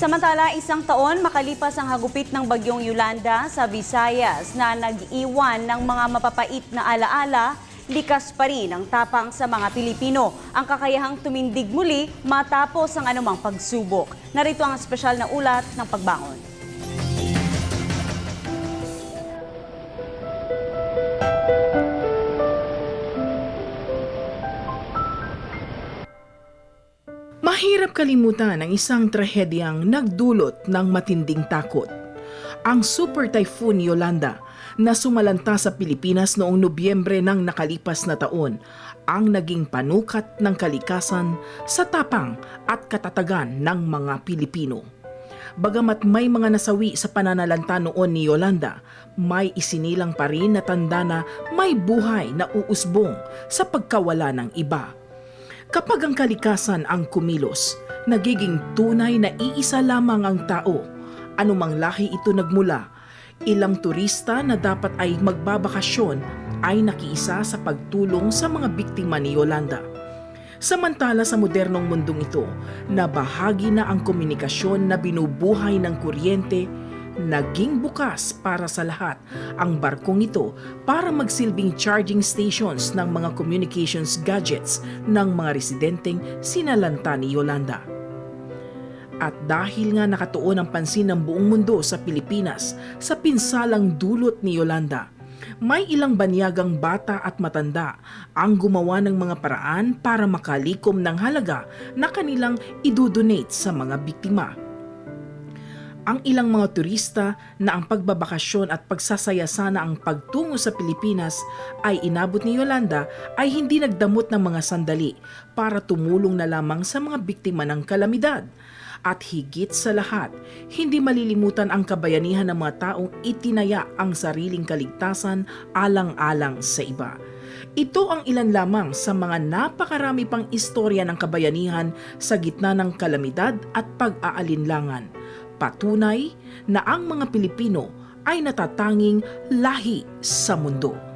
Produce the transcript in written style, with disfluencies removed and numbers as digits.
Samantala, isang taon makalipas ang hagupit ng bagyong Yolanda sa Visayas na nag-iwan ng mga mapapait na alaala, likas pa rin ang tapang sa mga Pilipino. Ang kakayahang tumindig muli matapos ang anumang pagsubok. Narito ang espesyal na ulat ng pagbangon. Mahirap kalimutan ang isang trahedyang nagdulot ng matinding takot. Ang Super Typhoon Yolanda na sumalanta sa Pilipinas noong Nobyembre ng nakalipas na taon ang naging panukat ng kalikasan sa tapang at katatagan ng mga Pilipino. Bagamat may mga nasawi sa pananalanta noon ni Yolanda, may isinilang pa rin na tanda na may buhay na uusbong sa pagkawala ng iba. Kapag ang kalikasan ang kumilos, nagiging tunay na iisa lamang ang tao. Anumang lahi ito nagmula, ilang turista na dapat ay magbabakasyon ay nakiisa sa pagtulong sa mga biktima ni Yolanda. Samantala sa modernong mundong ito, na bahagi na ang komunikasyon na binubuhay ng kuryente, naging bukas para sa lahat ang barkong ito para magsilbing charging stations ng mga communications gadgets ng mga residenteng sinalanta ni Yolanda. At dahil nga nakatuon ang pansin ng buong mundo sa Pilipinas sa pinsalang dulot ni Yolanda, may ilang banyagang bata at matanda ang gumawa ng mga paraan para makalikom ng halaga na kanilang idodonate sa mga biktima. Ang ilang mga turista na ang pagbabakasyon at pagsasaya sana ang pagtungo sa Pilipinas ay inabot ni Yolanda ay hindi nagdamot ng mga sandali para tumulong na lamang sa mga biktima ng kalamidad. At higit sa lahat, hindi malilimutan ang kabayanihan ng mga taong itinaya ang sariling kaligtasan alang-alang sa iba. Ito ang ilan lamang sa mga napakarami pang istorya ng kabayanihan sa gitna ng kalamidad at pag-aalinlangan. Patunay na ang mga Pilipino ay natatanging lahi sa mundo.